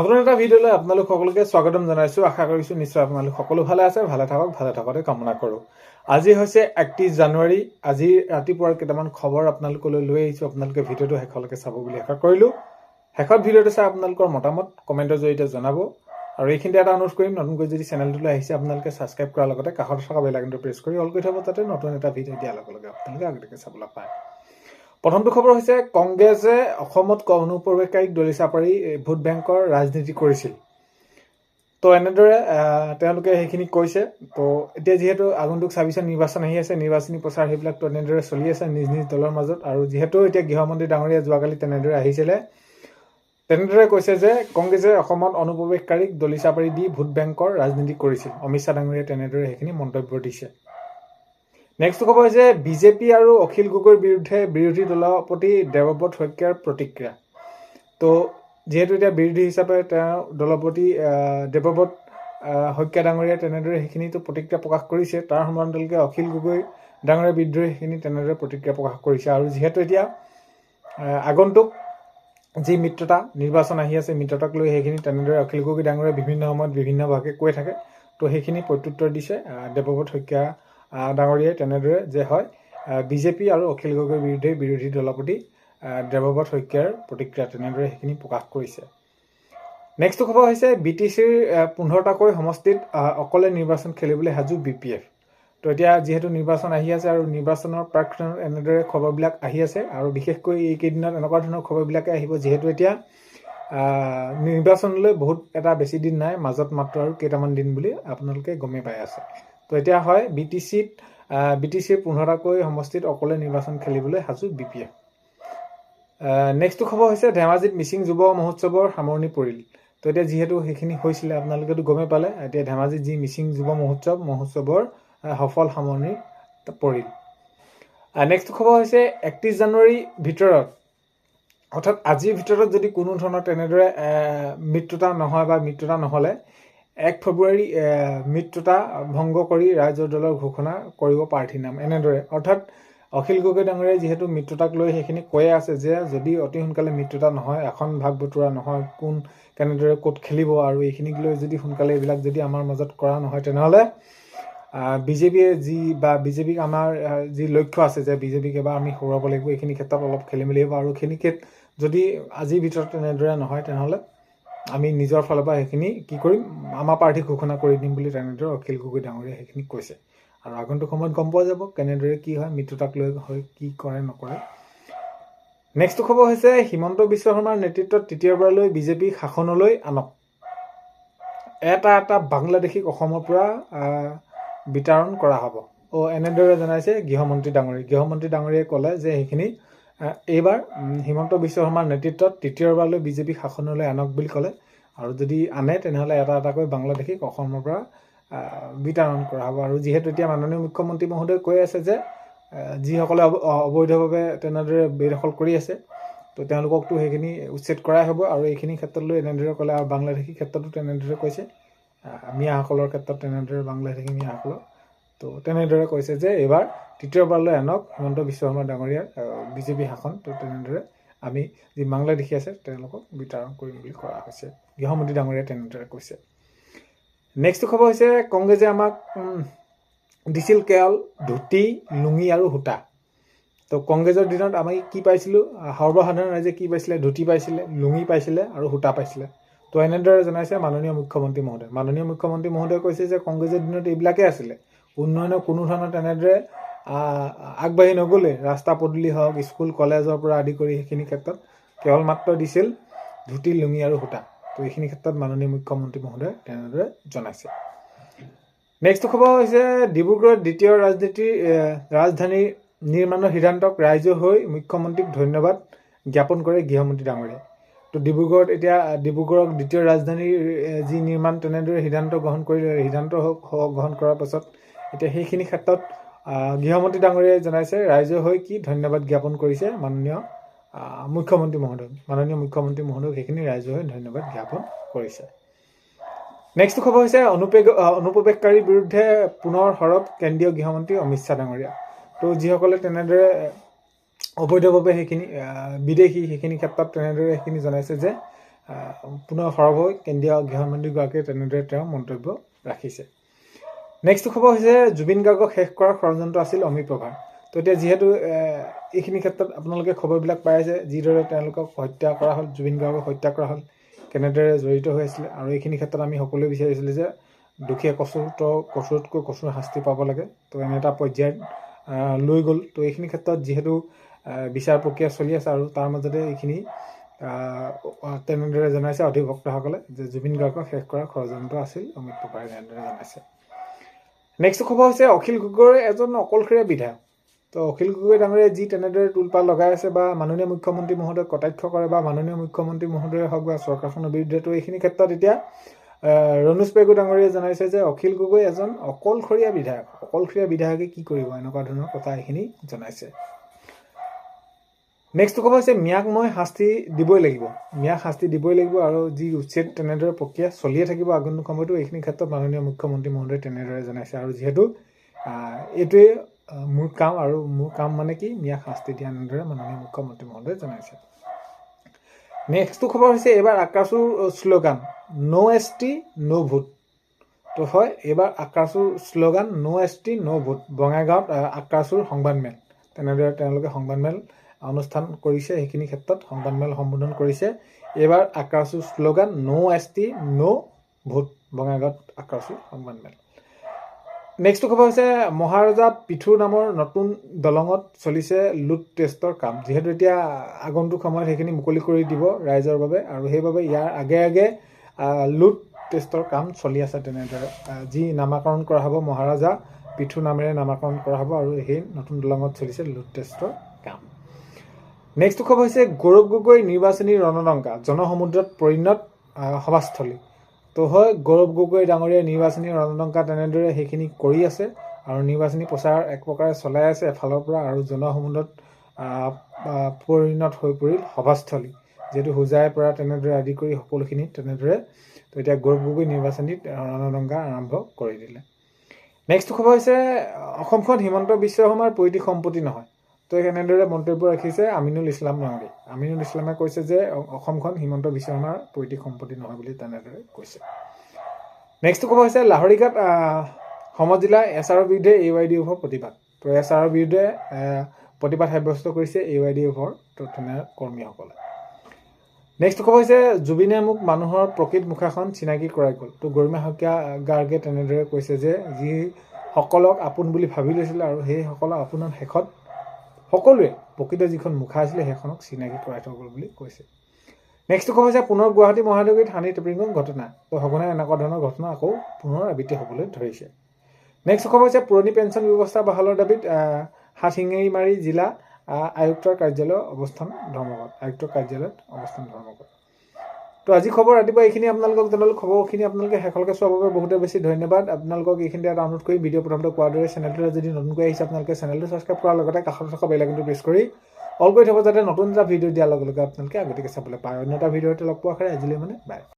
নতুন এটা ভিডিঅ'লৈ আপোনালোক সকলোকে স্বাগতম জনাইছো। আশা কৰিছো নিশ্চয় আপোনালোক সকলো ভালে আছে, ভালে থাকতে কামনা কৰো। আজি হৈছে 31 জানুৱাৰী। আজি ৰাতিপুৱাৰ কেইটামান খবৰ আপোনালোকলৈ লৈ আহিছো। আপোনালোকে ভিডিঅ'টো শেষলৈকে চাব বুলি আশা কৰিলো। শেষত ভিডিঅ'টো চাই আপোনালোকৰ মতামত কমেণ্টৰ জৰিয়তে জনাব। আৰু এইখিনিতে এটা অনুৰোধ কৰিম, নতুনকৈ যদি চেনেলটোলৈ আহিছে আপোনালোকে ছাবস্ক্ৰাইব কৰাৰ লগতে কাষত থকা বেল আইকনটো প্ৰেছ কৰি অল কৰি থব, যাতে নতুন এটা ভিডিঅ' দিয়াৰ লগে লগে আপোনালোকে আগতীয়াকৈ চাবলৈ পায়। প্ৰথমটো খবৰ হৈছে কংগ্ৰেছে অসমত অনুপ্ৰৱেশকাৰীক দলি চাপাৰি ভোট বেংকৰ ৰাজনীতি কৰিছিল। তো এনেদৰে তেওঁলোকে সেইখিনি কৈছে। তো এতিয়া যিহেতু আগন্তুক 26 নিৰ্বাচন আহি আছে, নিৰ্বাচনী প্ৰচাৰ সেইবিলাক তেনেদৰে চলি আছে নিজ নিজ দলৰ মাজত। আৰু যিহেতু এতিয়া গৃহমন্ত্ৰী ডাঙৰীয়া যোৱাকালি তেনেদৰে আহিছিলে, তেনেদৰে কৈছে যে কংগ্ৰেছে অসমত অনুপ্ৰৱেশকাৰীক দলি চাপাৰি দি ভোট বেংকৰ ৰাজনীতি কৰিছিল। অমিত শ্বাহ ডাঙৰীয়াই তেনেদৰে সেইখিনি মন্তব্য দিছে। নেক্সট খবৰ হৈছে বিজেপি আৰু অখিল গগৈৰ বিৰুদ্ধে বিৰোধী দলৰ প্ৰতি দেৱব্ৰত শইকীয়াৰ প্ৰতিক্ৰিয়া। তো যিহেতু এতিয়া বিৰোধী হিচাপে তেওঁ দলপতি দেৱব্ৰত শইকীয়া ডাঙৰীয়াই তেনেদৰে সেইখিনিতো প্ৰতিক্ৰিয়া প্ৰকাশ কৰিছে। তাৰ সমান্তৰালকৈ অখিল গগৈ ডাঙৰীয়াৰ বিৰুদ্ধে সেইখিনি তেনেদৰে প্ৰতিক্ৰিয়া প্ৰকাশ কৰিছে। আৰু যিহেতু এতিয়া আগন্তুক যি মিত্ৰতা নিৰ্বাচন আহি আছে, মিত্ৰতাক লৈ সেইখিনি তেনেদৰে অখিল গগৈ ডাঙৰীয়াই বিভিন্ন সময়ত বিভিন্নভাৱে কৈ থাকে। তো সেইখিনি প্ৰত্যুত্তৰ দিছে দেৱব্ৰত শইকীয়া ডাঙৰীয়াই তেনেদৰে যে হয় বিজেপি আৰু অখিল গগৈৰ বিৰুদ্ধে বিৰোধী দলপতি দেৱব্ৰত শইকীয়াৰ প্ৰতিক্ৰিয়া তেনেদৰে সেইখিনি প্ৰকাশ কৰিছে। নেক্সট খবৰ হৈছে BTCৰ 15টাকৈ সমষ্টিত অকলে নিৰ্বাচন খেলিবলৈ সাজু BPF। তো এতিয়া যিহেতু নিৰ্বাচন আহি আছে আৰু নিৰ্বাচনৰ প্ৰাক্ক্ষণত এনেদৰে খবৰবিলাক আহি আছে। আৰু বিশেষকৈ এইকেইদিনত এনেকুৱা ধৰণৰ খবৰবিলাকে আহিব, যিহেতু এতিয়া নিৰ্বাচনলৈ বহুত এটা বেছি দিন নাই, মাজত মাত্ৰ আৰু কেইটামান দিন বুলি আপোনালোকে গমেই পাই আছে। তো এতিয়া হয় BTCৰ 15টাকৈ সমষ্টিত অকলে নিৰ্বাচন খেলিবলৈ সাজু BPF। নেক্সট খবৰ হৈছে ধেমাজিত মিচিং যুৱ মহোৎসৱৰ সামৰণি পৰিল। তো এতিয়া যিহেতু সেইখিনি হৈছিলে আপোনালোকেতো গমেই পালে, এতিয়া ধেমাজিত যি মিচিং যুৱ মহোৎসৱৰ সফল সামৰণি পৰিল। নেক্সট খবৰ হৈছে 31 জানুৱাৰীৰ ভিতৰত, অৰ্থাৎ আজিৰ ভিতৰত যদি কোনো ধৰণৰ তেনেদৰে মিত্ৰতা নহয় বা মিত্ৰতা নহ'লে 1 ফেব্ৰুৱাৰী মিত্ৰতা ভংগ কৰি ৰাইজৰ দলৰ ঘোষণা কৰিব প্ৰাৰ্থীৰ নাম। এনেদৰে অৰ্থাৎ অখিল গগৈ ডাঙৰীয়াই যিহেতু মিত্ৰতাক লৈ সেইখিনি কৈয়ে আছে যে যদি অতি সোনকালে মিত্ৰতা নহয়, এখন ভাগ বতৰা নহয়, কোন কেনেদৰে ক'ত খেলিব, আৰু এইখিনিক লৈ যদি সোনকালে এইবিলাক যদি আমাৰ মাজত কৰা নহয়, তেনেহ'লে বিজেপিক আমাৰ যি লক্ষ্য আছে যে বিজেপিক এবাৰ আমি হৰুৱাব লাগিব, এইখিনি ক্ষেত্ৰত অলপ খেলি মেলি হ'ব। আৰু সেইখিনি যদি আজিৰ ভিতৰত তেনেদৰে নহয়, তেনেহ'লে আমি নিজৰ ফালৰ পৰা সেইখিনি কি কৰিম, আমাৰ প্ৰাৰ্থী ঘোষণা কৰি দিম বুলি তেনেদৰে অখিল গগৈ ডাঙৰীয়াই সেইখিনি কৈছে। আৰু আগন্তুক সময়ত গম পোৱা যাব কেনেদৰে কি হয়, মিত্ৰতাক লৈ হয় কি কৰে নকৰে। নেক্সট খবৰ হৈছে হিমন্ত বিশ্ব শৰ্মাৰ নেতৃত্বত তৃতীয়বাৰলৈ বিজেপি শাসনলৈ আনক। এটা বাংলাদেশীক অসমৰ পৰা বিতৰণ কৰা হ'ব। এনেদৰে জনাইছে গৃহমন্ত্ৰী ডাঙৰীয়াই ক'লে যে সেইখিনি এইবাৰ হিমন্ত বিশ্ব শৰ্মাৰ নেতৃত্বত তৃতীয়বাৰলৈ বিজেপি শাসনলৈ আনক বুলি ক'লে। আৰু যদি আনে তেনেহ'লে এটাকৈ বাংলাদেশীক অসমৰ পৰা বিতৰণ কৰা হ'ব। আৰু যিহেতু এতিয়া মাননীয় মুখ্যমন্ত্ৰী মহোদয়ে কৈ আছে যে যিসকলে অবৈধভাৱে তেনেদৰে বেদখল কৰি আছে, তো তেওঁলোককতো সেইখিনি উচ্ছেদ কৰাই হ'ব। আৰু এইখিনি ক্ষেত্ৰলৈ এনেদৰে ক'লে। আৰু বাংলাদেশী ক্ষেত্ৰতো তেনেদৰে কৈছে, মিয়াসকলৰ ক্ষেত্ৰত তেনেদৰে বাংলাদেশী মিয়াসকলৰ। তো তেনেদৰে কৈছে যে এইবাৰ তৃতীয়বাৰলৈ আনক হিমন্ত বিশ্ব শৰ্মা ডাঙৰীয়াৰ বিজেপি শাসন। তো তেনেদৰে আমি যি বাংলাদেশী আছে তেওঁলোকক বিতৰণ কৰিম বুলি কৰা হৈছে, গৃহমন্ত্ৰী ডাঙৰীয়াই তেনেদৰে কৈছে। নেক্সট খবৰ হৈছে কংগ্ৰেছে আমাক দিছিল কেৱল ধুতি, লুঙি আৰু সূতা। তো কংগ্ৰেছৰ দিনত আমি কি পাইছিলোঁ, সৰ্বসাধাৰণ ৰাইজে কি পাইছিলে, ধুতি পাইছিলে, লুঙি পাইছিলে আৰু সূতা পাইছিলে। তো এনেদৰে জনাইছে মাননীয় মুখ্যমন্ত্ৰী মহোদয়। মাননীয় মুখ্যমন্ত্ৰী মহোদয়ে কৈছে যে কংগ্ৰেছৰ দিনত এইবিলাকেই আছিলে, উন্নয়নৰ কোনো ধৰণৰ তেনেদৰে আগবাঢ়ি নগ'লে, ৰাস্তা পদূলি হওক, স্কুল কলেজৰ পৰা আদি কৰি সেইখিনি ক্ষেত্ৰত কেৱল মাত্ৰ দিছিল ধুতি, লুঙি আৰু সূতা। তো এইখিনি ক্ষেত্ৰত মাননীয় মুখ্যমন্ত্ৰী মহোদয়ে তেনেদৰে জনাইছে। নেক্সট খবৰ হৈছে ডিব্ৰুগড়ত দ্বিতীয় ৰাজধানী নিৰ্মাণৰ সিদ্ধান্তক ৰাইজৰ হৈ মুখ্যমন্ত্ৰীক ধন্যবাদ জ্ঞাপন কৰে গৃহমন্ত্ৰী ডাঙৰীয়াই। তো ডিব্ৰুগড়ক দ্বিতীয় ৰাজধানীৰ যি নিৰ্মাণ তেনেদৰে সিদ্ধান্ত গ্ৰহণ কৰাৰ পাছত এতিয়া সেইখিনি ক্ষেত্ৰত গৃহমন্ত্ৰী ডাঙৰীয়াই জনাইছে ৰাইজৰ হৈ কি ধন্যবাদ জ্ঞাপন কৰিছে মাননীয় মুখ্যমন্ত্ৰী মহোদয়ক সেইখিনি ৰাইজৰ হৈ ধন্যবাদ জ্ঞাপন কৰিছে। নেক্সট খবৰ হৈছে অনুপ্ৰৱেশকাৰীৰ বিৰুদ্ধে পুনৰ সৰব কেন্দ্ৰীয় গৃহমন্ত্ৰী অমিত শ্বাহ ডাঙৰীয়া। তো যিসকলে তেনেদৰে অবৈধভাৱে সেইখিনি বিদেশী সেইখিনি ক্ষেত্ৰত তেনেদৰে সেইখিনি জনাইছে যে পুনৰ সৰব হৈ কেন্দ্ৰীয় গৃহমন্ত্ৰীগৰাকীয়ে তেনেদৰে তেওঁ মন্তব্য ৰাখিছে। নেক্সট খবৰ হৈছে জুবিন গাৰ্গক শেষ কৰাৰ ষড়যন্ত্ৰ আছিল অমিত প্ৰভাৰ। তো এতিয়া যিহেতু এইখিনি ক্ষেত্ৰত আপোনালোকে খবৰবিলাক পাই আছে, যিদৰে তেওঁলোকক হত্যা কৰা হ'ল, জুবিন গাৰ্গক হত্যা কৰা হ'ল, কেনেদৰে জড়িত হৈ আছিলে, আৰু এইখিনি ক্ষেত্ৰত আমি সকলোৱে বিচাৰিছিলোঁ যে দুখীয়া কচুতকৈ কচুৰ শাস্তি পাব লাগে। তো এনে এটা পৰ্যায়ত লৈ গ'ল। তো এইখিনি ক্ষেত্ৰত যিহেতু বিচাৰ প্ৰক্ৰিয়া চলি আছে, আৰু তাৰ মাজতে এইখিনি তেনেদৰে জনাইছে অধিবক্তাসকলে যে জুবিন গাৰ্গক শেষ কৰাৰ ষড়যন্ত্ৰ আছিল অমিত প্ৰভাৰে, এনেদৰে জনাইছে। নেক্সট খবৰ হৈছে অখিল গগৈ এজন অকলশৰীয়া বিধায়ক। তো অখিল গগৈ ডাঙৰীয়াই যি তেনেদৰে তোলপাল লগাই আছে বা মাননীয় মুখ্যমন্ত্ৰী মহোদয়ক কটাক্ষ কৰে বা মাননীয় মুখ্যমন্ত্ৰী মহোদয়ে হওক বা চৰকাৰখনৰ বিৰুদ্ধে, তো এইখিনি ক্ষেত্ৰত এতিয়া ৰণোজ পেগু ডাঙৰীয়াই জনাইছে যে অখিল গগৈ এজন অকলশৰীয়া বিধায়ক। অকলশৰীয়া বিধায়কে কি কৰিব, এনেকুৱা ধৰণৰ কথা এইখিনি জনাইছে। নেক্সট খবৰ হৈছে মিয়াক মই শাস্তি দিবই লাগিব। মিয়াক শাস্তি দিবই লাগিব, আৰু যি উচ্ছেদ তেনেদৰে প্ৰক্ৰিয়া চলিয়ে থাকিব আগন্তুক সময়তো। এইখিনি ক্ষেত্ৰত মাননীয় মুখ্যমন্ত্ৰী মহোদয়ে তেনেদৰে জনাইছে। আৰু যিহেতু এইটোৱে মোৰ কাম, আৰু মোৰ কাম মানে কি, মিয়াক শাস্তি দিয়া, এনেদৰে মাননীয় মুখ্যমন্ত্ৰী মহোদয়ে জনাইছে। নেক্সট খবৰ হৈছে এইবাৰ আক্ৰাছুৰ শ্লোগান নো ST নো ভোট। তো হয়, এইবাৰ আক্ৰাছুৰ শ্লোগান নো ST নো ভোট। বঙাইগাঁৱত আক্ৰাছুৰ সংবাদমেল, তেনেদৰে তেওঁলোকে সংবাদমেল অনুষ্ঠান কৰিছে। সেইখিনি ক্ষেত্ৰত সংবাদমেল সম্বোধন কৰিছে। এইবাৰ আক্ৰাছুৰ শ্লোগান নো ST নো ভোট, বঙাইগাঁৱত আক্ৰাছুৰ সংবাদমেল। নেক্সট খবৰ হৈছে মহাৰজা পিথু নামৰ নতুন দলঙত চলিছে লুট টেষ্টৰ কাম। যিহেতু এতিয়া আগন্তুক সময়ত সেইখিনি মুকলি কৰি দিব ৰাইজৰ বাবে, আৰু সেইবাবে ইয়াৰ আগে আগে লুট টেষ্টৰ কাম চলি আছে। তেনেদৰে যি নামাকৰণ কৰা হ'ব, মহাৰাজা পিথু নামেৰে নামাকৰণ কৰা হ'ব, আৰু সেই নতুন দলঙত চলিছে লুট টেষ্টৰ কাম। নেক্সট খবৰ হৈছে গৌৰৱ গগৈ নিৰ্বাচনী ৰণদংকা জনসমুদ্ৰত পৰিণত সভাস্থলী। তো হয়, গৌৰৱ গগৈ ডাঙৰীয়াই নিৰ্বাচনী ৰণদংকা তেনেদৰে সেইখিনি কৰি আছে, আৰু নিৰ্বাচনী প্ৰচাৰ এক প্ৰকাৰে চলাই আছে এফালৰ পৰা, আৰু জনসমুদ্ৰত পৰিণত হৈ পৰিল সভাস্থলী। যিহেতু হোজাইৰ পৰা তেনেদৰে আদি কৰি সকলোখিনি তেনেদৰে। তো এতিয়া গৌৰৱ গগৈ নিৰ্বাচনীত ৰণদংকা আৰম্ভ কৰি দিলে। নেক্সট খবৰ হৈছে অসমখন হিমন্ত বিশ্ব শৰ্মাৰ পৈতৃক সম্পত্তি নহয়। তো এনেদৰে মন্তব্য ৰাখিছে আমিনুল ইছলাম ডাঙৰীয়াই। আমিনুল ইছলামে কৈছে যে অসমখন হিমন্ত বিশ্ব শৰ্মাৰ পৈতৃক সম্পত্তি নহয় বুলি তেনেদৰে কৈছে। নেক্সট খবৰ হৈছে লাহৰীঘাট সমজিলা SRৰ বিৰুদ্ধে AYDFৰ প্ৰতিবাদ। তো SRৰ বিৰুদ্ধে প্ৰতিবাদ সাব্যস্ত কৰিছে AYDFৰ কৰ্মীসকলে। নেক্সট খবৰ হৈছে জুবিনে মোক মানুহৰ প্ৰকৃত মুখাখন চিনাকি কৰাই গ'ল। তো গৰিমা শইকীয়া গাৰ্গে তেনেদৰে কৈছে যে যিসকলক আপোন বুলি ভাবি লৈছিলে, আৰু সেইসকলক আপোনাৰ শেষত সকলোৱে প্ৰকৃত যিখন মুখা আছিলে সেইখনক চিনাকি কৰাই থৈ গ'ল বুলি কৈছে। নেক্সট খবৰ হৈছে পুনৰ গুৱাহাটী মহানগৰীত হানি ট্ৰেপিঙৰ ঘটনা। তো সঘনাই এনেকুৱা ধৰণৰ ঘটনা আকৌ পুনৰ আবৃত্তি হ'বলৈ ধৰিছে। নেক্সট খবৰ হৈছে পুৰণি পেঞ্চন ব্যৱস্থা বাহালৰ দাবীত হাতশিঙিমাৰী জিলা আয়ুক্তৰ কাৰ্যালয়ত অৱস্থান ধৰ্মঘট। তো আজি খবৰ ৰাতিপুৱা এইখিনি আপোনালোকক জনালোঁ। খবৰখিনি আপোনালোকে শেষলৈকে চোৱাৰ বাবে বহুতে বেছি ধন্যবাদ। আপোনালোকক এইখিনিতে ডাউনলোড কৰি ভিডিঅ' প্ৰথমতে কোৱাৰ দৰে চেনেলটোলৈ যদি নতুনকৈ আহিছে আপোনালোকে চেনেলটো ছাবস্ক্ৰাইব কৰাৰ লগতে কাষত থকা বেল আইকনটো প্ৰেছ কৰি অল কৰি থ'ব, যাতে নতুন এটা ভিডিঅ' দিয়াৰ লগে লগে আপোনালোকে আগতীয়াকৈ চাবলৈ পায়। অন্য এটা ভিডিঅ'তে লগ পোৱাৰ আশাৰে আজিলৈ বাই।